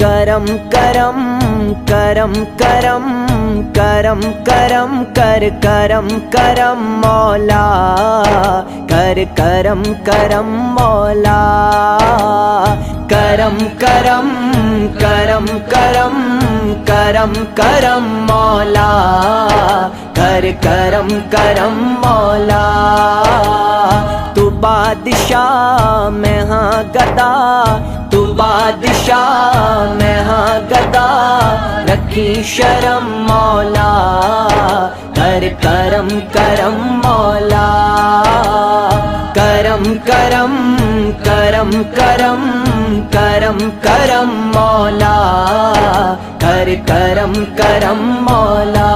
करम करम करम करम करम करम कर करम करम मौला, कर करम करम मौला। करम करम करम करम करम करम मौला, कर करम करम मौला। तू बादशाह मैं हाँ गदा, तू बादशाह मैं हाँ गदा, रखी शर्म मौला, कर करम करम मौला। करम करम करम करम करम करम मौला, कर करम करम मौला।